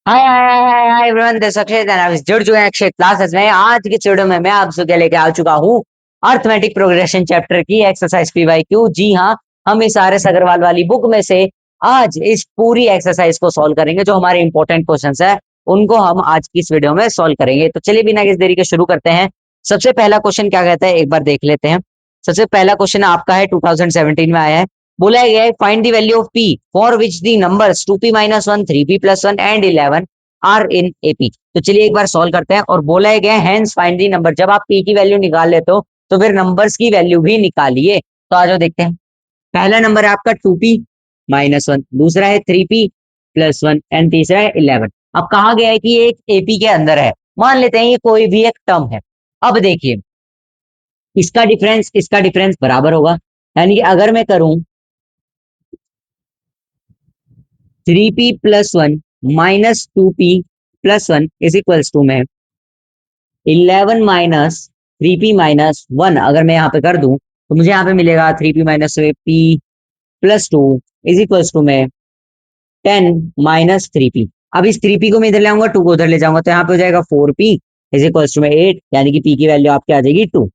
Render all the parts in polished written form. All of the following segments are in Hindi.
Hi hi hi hi everyone, this Akshay जुड़ चुके हैं अक्षय क्लासेस में। आज की इस वीडियो में मैं आप सबके लेके आ चुका हूँ अर्थमेटिक प्रोग्रेशन चैप्टर की एक्सरसाइज पीवाईक्यू। जी हाँ, हम इस आर एस अग्रवाल वाली बुक में से आज इस पूरी एक्सरसाइज को सॉल्व करेंगे। जो हमारे इंपॉर्टेंट क्वेश्चंस है उनको हम आज की इस वीडियो में सॉल्व करेंगे। तो चलिए बिना किसी देरी के शुरू करते हैं। सबसे पहला क्वेश्चन क्या कहता है, एक बार देख लेते हैं। सबसे पहला क्वेश्चन आपका है 2017 में आया है। बोला गया है find the value of p for which the numbers 2p-1, 3p+1 and 11 are in AP. तो चलिए एक बार सॉल्व करते हैं। और बोला है गया हैंस फाइंड दी नंबर, जब आप पी की वैल्यू निकाल लेते हो तो फिर नंबर्स की वैल्यू भी निकालिए। तो आ जाओ देखते हैं। पहला नंबर है आपका 2p-1, दूसरा है 3p+1 एंड तीसरा है 11। अब कहा गया है कि एक एपी के अंदर है, मान लेते हैं ये कोई भी एक टर्म है। अब देखिए इसका डिफरेंस बराबर होगा, यानी कि अगर मैं करूं 3p+1 -2p+1 is equals to में 11 - 3p - 1 अगर मैं यहाँ पे कर दूं तो मुझे यहाँ पे मिलेगा 3p - p+2 is equals to में 10 - 3p। अब इस 3p को मैं इधर ले आऊंगा, 2 को उधर ले जाऊंगा, तो यहाँ पे हो जाएगा 4p इज इक्वल्स टू में 8, यानी कि p की वैल्यू आपकी आ जाएगी 2।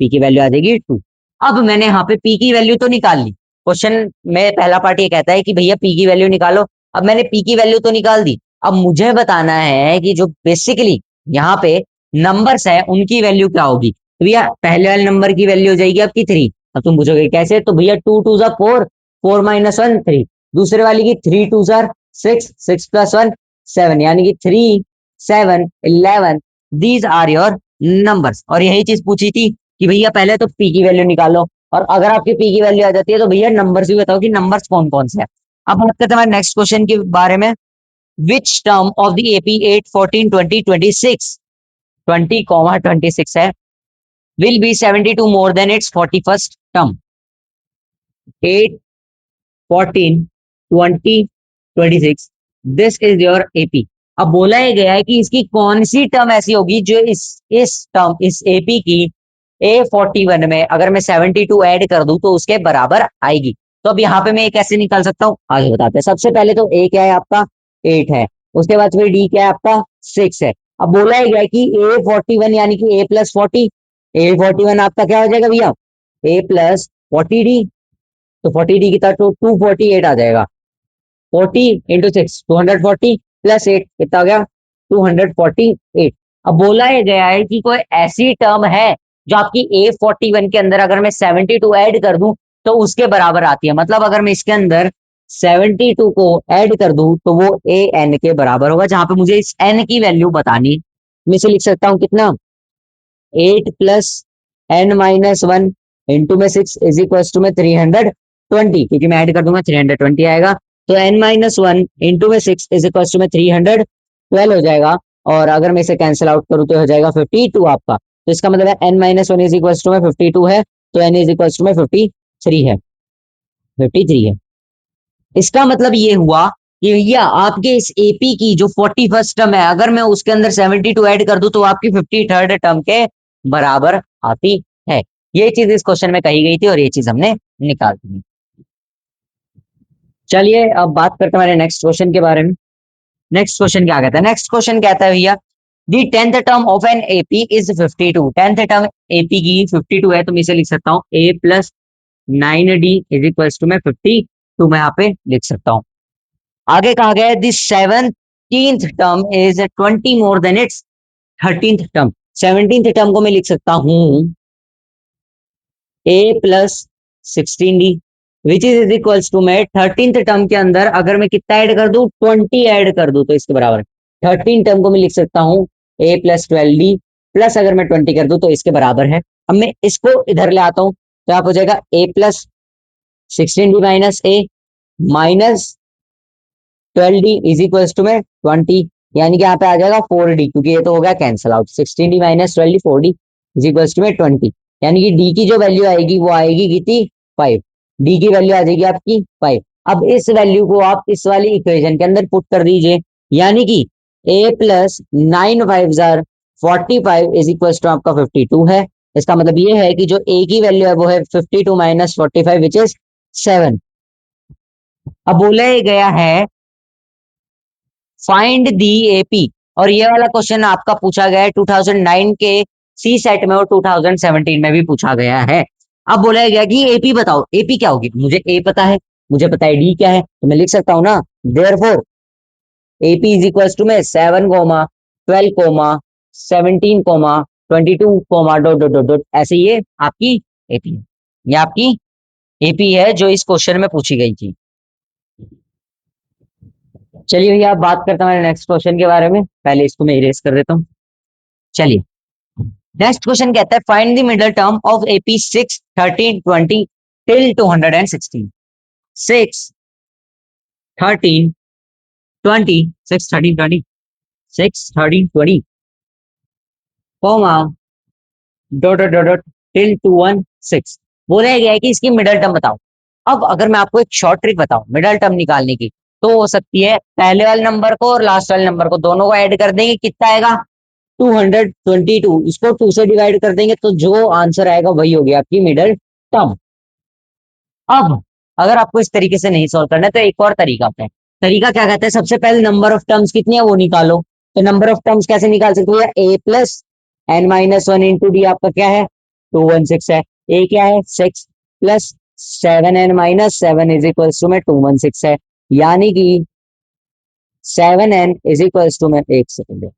पी की वैल्यू आ जाएगी 2। अब मैंने यहाँ पे पी की वैल्यू तो निकाल ली। क्वेश्चन में पहला पार्ट ये कहता है कि भैया पी की वैल्यू निकालो। अब मैंने पी की वैल्यू तो निकाल दी। अब मुझे बताना है कि जो बेसिकली यहाँ पे नंबर्स है उनकी वैल्यू क्या होगी। तो भैया पहले वाले नंबर की वैल्यू हो जाएगी आपकी 3। अब तुम पूछोगे कैसे, तो भैया 2 2 4, 4 - 1 3। दूसरे वाली की 3 2 6, 6 + 1 7, यानी कि 3 7 11। These are your numbers. और यही चीज पूछी थी कि भैया पहले तो पी की वैल्यू निकालो, और अगर आपकी पी की वैल्यू आ जाती है तो भैया नंबर्स भी बताओ कि नंबर्स कौन कौन से हैं। अब बात करते हैं हमारे नेक्स्ट क्वेश्चन के बारे में। Which term of the AP 8 14 20 26 20, 26 है will be 72 more than it's 41st term. 8 14 20 26, this is your AP. अब बोला ही गया है कि इसकी कौन सी टर्म ऐसी होगी जो इस एपी की A41 में अगर मैं 72 ऐड कर दूं तो उसके बराबर आएगी। तो अब यहाँ पे मैं एक कैसे निकाल सकता हूँ, आगे बताते हैं। सबसे पहले तो ए क्या है आपका, 8 है। उसके बाद फिर डी क्या है आपका, 6 है। अब बोला ही गया कि A41 यानी कि A+40। A41 आपका क्या हो जाएगा भैया, A+40D। तो 40D की तरह तो 248 आ जाएगा। 40 × 6 240 +8 कितना हो गया, 248। अब बोला ये गया है कि कोई ऐसी टर्म है जो आपकी A41 के अंदर अगर मैं 72 ऐड कर दूं तो उसके बराबर आती है। मतलब अगर मैं इसके अंदर 72 को ऐड कर दूं तो वो AN के बराबर होगा, जहां पे मुझे इस N की वैल्यू बतानी। मैं इसे लिख सकता हूँ कितना, 8 + n - 1 इंटू में 6 इज इक्वल टू में 320, क्योंकि मैं ऐड कर दूंगा 320 आएगा। तो n - 1 इंटू में 6 इज इक्वल टू में 312 हो जाएगा। और अगर मैं इसे कैंसिल आउट करूं तो हो जाएगा 52 आपका। तो इसका मतलब है n - 1 इज इक्वल टू में 52 है, तो n इज इक्वल टू में 53 है, 53 है। इसका मतलब ये हुआ कि भैया आपके इस एपी की जो 41st टर्म है अगर मैं उसके अंदर 72 ऐड कर दूं तो आपकी 53rd टर्म के बराबर आती है। ये चीज इस क्वेश्चन में कही गई थी और ये चीज हमने निकाल दी। चलिए अब बात करते हैं हमारे नेक्स्ट क्वेश्चन के बारे में। नेक्स्ट क्वेश्चन क्या कहता है, नेक्स्ट क्वेश्चन कहता है भैया दी 10th term of an AP is 52। 10th term AP की 52 है, तो मैं इसे लिख सकता हूँ A+9D इज इक्वल टू में 52 मैं यहाँ पे लिख सकता हूँ। आगे कहा गया है this 17th term is 20 more than it's 13th term. 17th term को मैं लिख सकता हूं A+16D which is equals to में 13th टर्म के अंदर अगर मैं कितना ऐड कर दूं, 20 ऐड कर दूं तो इसके बराबर 13 टर्म को मैं लिख सकता हूं A+12D प्लस अगर मैं 20 कर दूं तो इसके बराबर है। अब मैं इसको इधर ले आता हूं तो आप हो जाएगा A+16D - A minus 12D is equal to में 20, यानी कि यहाँ पे आ जाएगा 4D, क्योंकि ये तो हो गया cancel out. 16D - 12D 4D is equal to में 20, यानी कि D की जो वैल्यू आएगी वो आएगी कितनी, 5। D की वैल्यू आ जाएगी आपकी 5। अब इस वैल्यू को आप इस वाली इक्वेशन के अंदर पुट कर दीजिए, यानी कि A+9 5 इज इक्वल टू आपका 52 है। इसका मतलब ये है कि जो A की वैल्यू है वो है 52 - 45 विच इज 7। अब बोला गया है फाइंड दी एपी। और ये वाला क्वेश्चन आपका पूछा गया है 2009 के सी सेट में और 2017 में भी पूछा गया है। अब बोला गया कि एपी बताओ, एपी क्या होगी, मुझे ए पता है, मुझे पता है डी क्या है, तो मैं लिख सकता हूं ना, therefore AP is equal to में 7,12,17,22, डॉट डॉट डॉट डॉट, ऐसे ये आपकी एपी है, ये आपकी एपी है जो इस क्वेश्चन में पूछी गई थी। चलिए भैया, आप बात करते हैं नेक्स्ट क्वेश्चन के बारे में, पहले इसको मैं इरेज कर देता हूँ। चलिए, नेक्स्ट क्वेश्चन कहता है find the middle term of AP 6, 13, 20 till 216। 6, 13, 20, 6, 13, 20, 6, 13, 20, comma dot dot dot dot till 216। बोला गया है कि इसकी मिडल टर्म बताओ। अब अगर मैं आपको एक शॉर्ट ट्रिक बताऊं मिडल टर्म निकालने की, तो हो सकती है पहले वाले नंबर को और लास्ट वाले नंबर को दोनों को ऐड कर देंगे, कितना आएगा 222, इसको 2 से डिवाइड कर देंगे तो जो आंसर आएगा वही होगी आपकी मिडल टर्म। अब अगर आपको इस तरीके से नहीं सॉल्व करना है तो एक और तरीका आता है। तरीका क्या कहता है, सबसे पहले नंबर ऑफ टर्म्स कितनी है वो निकालो। तो नंबर ऑफ टर्म्स कैसे निकाल सकते हो, a plus n minus one into d आपका क्या है 216 है, ए क्या है 6 plus 7n-7 is equal to में 216 है, यानी कि 7n इज इक्वल टू में, एक second,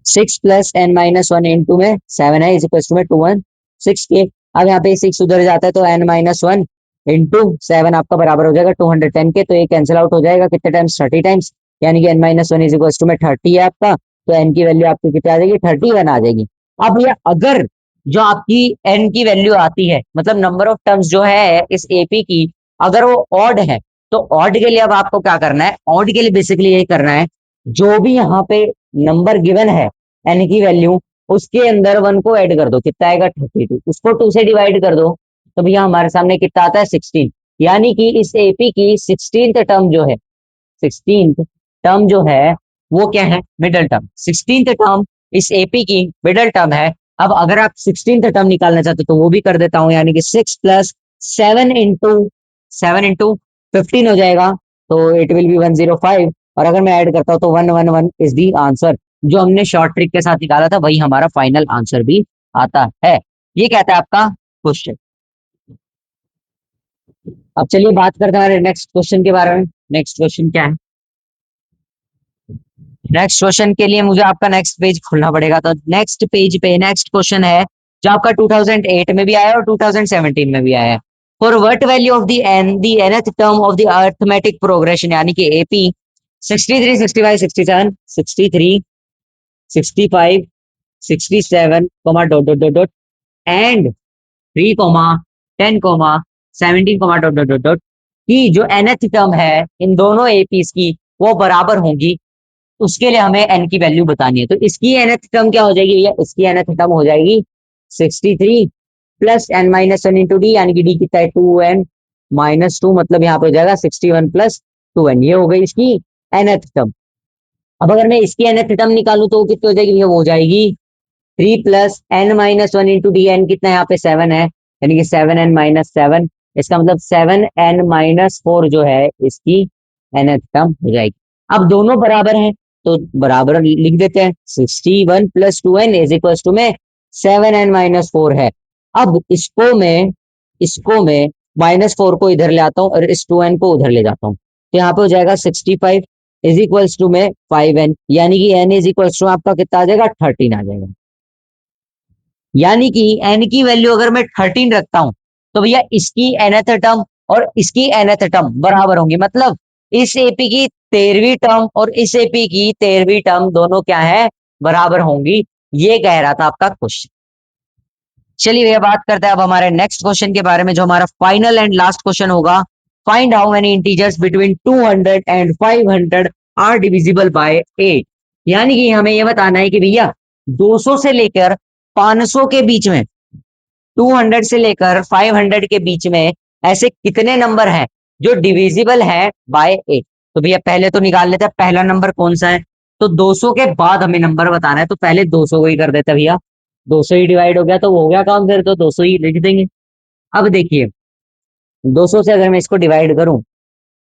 6 plus n minus one into में 7 है इज इक्वल टू में 216 के। अब यहाँ पे 6 उधर जाता है तो n माइनस वन इंटू 7 आपका बराबर हो जाएगा 210 के, तो ये कैंसिल आउट हो जाएगा कितने टाइम्स 30 टाइम्स, यानी कि n minus one is equal to में 30 है आपका, तो n की वैल्यू आपकी कितनी आ जाएगी 31 आ जाएगी। अब ये अगर जो आपकी n की वैल्यू आती है, मतलब नंबर ऑफ टर्म्स जो है इस एपी की, अगर वो ऑड है, तो ऑड के लिए अब आपको क्या करना है, ऑड के लिए बेसिकली यही करना है, जो भी यहाँ पे नंबर गिवन है एन की वैल्यू, उसके अंदर वन को ऐड कर दो, कितना आएगा 32, उसको 2 से डिवाइड कर दो तो भैया हमारे सामने कितना आता है 16, यानी कि इस एपी की 16th टर्म जो है, 16th टर्म जो है वो क्या है, मिडल टर्म। 16th टर्म इस एपी की मिडल टर्म है। अब अगर आप 16th टर्म निकालना चाहते हो तो वो भी कर देता हूं, यानी कि 6 प्लस 7 इंटू 15 हो जाएगा, तो इट विल बी 105, और अगर मैं ऐड करता हूँ तो 111 इज दी आंसर। जो हमने शॉर्ट ट्रिक के साथ निकाला था वही हमारा फाइनल आंसर भी आता है। ये कहता है आपका क्वेश्चन। अब चलिए बात करते हैं हमारे नेक्स्ट क्वेश्चन के बारे में। नेक्स्ट क्वेश्चन क्या है, नेक्स्ट क्वेश्चन के लिए मुझे आपका नेक्स्ट पेज खोलना पड़ेगा, तो नेक्स्ट पेज पे नेक्स्ट क्वेश्चन है जो आपका 2008 में भी आया और 2017 में भी आया है। For what value of the nth term of the arithmetic progression, यानी कि AP 63, 65, 67, 63, 65, 67, dot dot dot dot and 3, 10, 17, dot dot dot dot की जो nth टर्म है इन दोनों एपीस की वो बराबर होंगी, उसके लिए हमें n की वैल्यू बतानी है। तो इसकी nth टर्म क्या हो जाएगी, या इसकी nth टर्म हो जाएगी 63 plus n minus one into D, यानी कि डी कितना है 2n-2, मतलब यहाँ पे हो जाएगा 61 प्लस 2n, ये हो गई इसकी nth टर्म। अब अगर मैं इसकी nth टर्म निकालू तो वो कितनी हो जाएगी, वो हो जाएगी 3 plus n minus one into d, n कितना है यहाँ पे 7 है, यानी कि 7n-7, इसका मतलब 7n-4 जो है इसकी nth टर्म हो जाएगी। अब दोनों बराबर हैं तो बराबर लिख देते हैं, 61 plus 2n is equal to में 7n-4 है। अब इसको मैं -4 को इधर ले आता हूँ और इस 2n को उधर ले जाता हूँ, तो यहाँ पे हो जाएगा 65 इज इक्वल्स टू में 5n, यानी कि n इज इक्वल्स टू आपका कितना आ जाएगा 13 आ जाएगा। यानी कि n की वैल्यू अगर मैं 13 रखता हूं तो भैया इसकी nth टर्म और इसकी nth टर्म बराबर होंगी, मतलब इस एपी की 13वीं टर्म और इस एपी की 13वीं टर्म दोनों क्या है, बराबर होंगी। ये कह रहा था आपका क्वेश्चन। चलिए भैया बात करते हैं अब हमारे नेक्स्ट क्वेश्चन के बारे में, जो हमारा फाइनल एंड लास्ट क्वेश्चन होगा। Find how many integers between 200 and 500 are divisible by 8, यानी कि हमें यह बताना है कि भैया 200 से लेकर 500 के बीच में, 200 से लेकर 500 के बीच में ऐसे कितने नंबर हैं जो डिविजिबल है बाय 8। तो भैया पहले तो निकाल लेते हैं पहला नंबर कौन सा है, तो 200 के बाद हमें नंबर बताना है, तो पहले 200 को ही कर देते हैं भैया, 200 ही डिवाइड हो गया तो वो हो गया काम, फिर तो 200 ही लिख देंगे। अब देखिए 200 से अगर मैं इसको डिवाइड करूं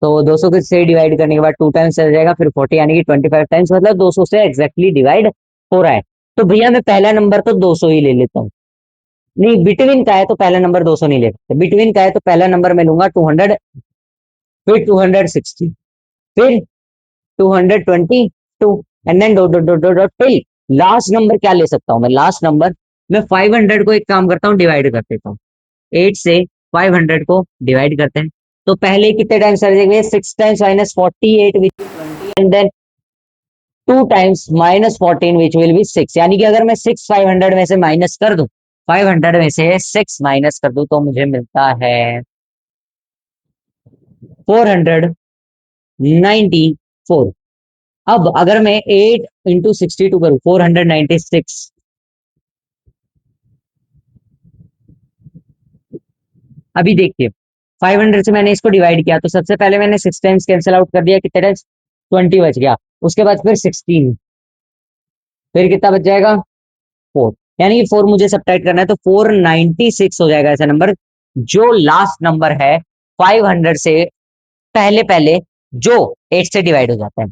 तो 200 को से डिवाइड करने के बाद 2 टाइम्स चल जाएगा, फिर 40 यानी कि 25 टाइम्स, मतलब 200 से एग्जैक्टली डिवाइड हो रहा है। तो भैया मैं पहला नंबर तो 200 ही ले लेता हूँ। नहीं, बिटवीन का है तो पहला नंबर 200 नहीं ले सकते, बिटवीन का है तो पहला नंबर मैं लूंगा 200, फिर 260, फिर 222, and then dot dot dot dot dot till last number क्या ले सकता हूँ मैं, लास्ट नंबर मैं 500 को एक काम करता हूँ डिवाइड कर देता हूँ, 8 से 500 को डिवाइड करते हैं। तो पहले कितने टाइम्स कर देंगे, 6 times minus 48 which 20, and then 2 times minus 14 which will be 6, यानी कि अगर मैं 6 500 में से माइनस कर दूं, 500 में से 6 माइनस कर दूं, तो मुझे मिलता है 494। अब अगर मैं 8 इंटू 62 करूं, 496। अभी देखिए 500 से मैंने इसको डिवाइड किया, तो सबसे पहले मैंने 6 टाइम्स कैंसिल आउट कर दिया, कितने टाइम्स, 20 बच गया। उसके बाद फिर 16, फिर कितना बच जाएगा, 4, यानी कि 4 मुझे सब्ट्रैक्ट करना है, तो 496 हो जाएगा ऐसा नंबर, जो लास्ट नंबर है 500 से पहले पहले, जो 8 से डिवाइड हो जाता है।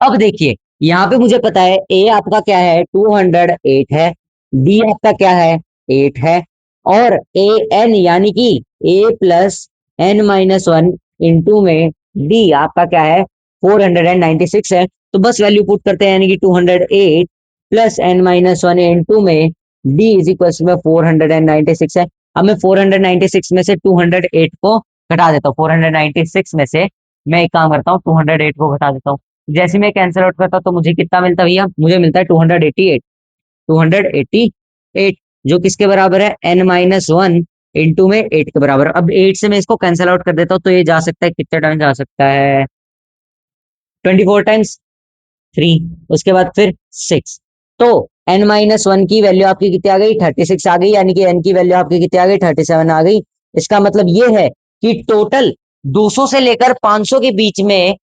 अब देखिए यहाँ पे मुझे पता है ए आपका क्या है, 208 है, बी आपका क्या है, 8 है, और ए एन यानी कि a plus n minus one into में डी आपका क्या है, 496 है। तो बस वैल्यू पुट करते हैं, यानी कि 208 plus n minus one into में डी इज इक्वल में 496 है। अब मैं 496 में से 208 को घटा देता हूँ, 496 में से मैं एक काम करता हूँ, 208 को घटा देता हूँ। जैसे मैं कैंसिल आउट करता हूँ तो मुझे कितना मिलता है भैया, मुझे मिलता है 288, 288, जो किसके बराबर है, n माइनस वन इंटू में 8 के बराबर। अब 8 से मैं इसको कैंसिल आउट कर देता हूँ, तो ये जा सकता है कितने टाइम जा सकता है, 24 टाइम्स 3, उसके बाद फिर 6। तो n माइनस वन की वैल्यू आपकी कितनी आ गई, 36 आ गई, यानी कि n की वैल्यू आपकी कितनी आ गई, 37 आ गई। इसका मतलब ये है कि टोटल 200 से लेकर 500 के बीच में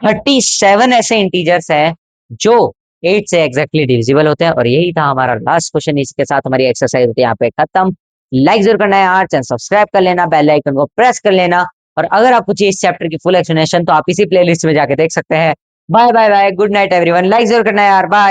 37 ऐसे इंटीजर्स हैं जो 8 से एग्जैक्टली डिविजिबल होते हैं। और यही था हमारा लास्ट क्वेश्चन, इसके साथ हमारी एक्सरसाइज होती है यहाँ पे खत्म। लाइक जरूर करना है यार, चैनल सब्सक्राइब कर लेना, बेल आइकन को प्रेस कर लेना, और अगर आपको चाहिए इस चैप्टर की फुल एक्सप्लेनेशन तो आप इसी प्लेलिस्ट में जाके देख सकते हैं। Bye bye bye, good night everyone, like जरूर करना है यार, बाय।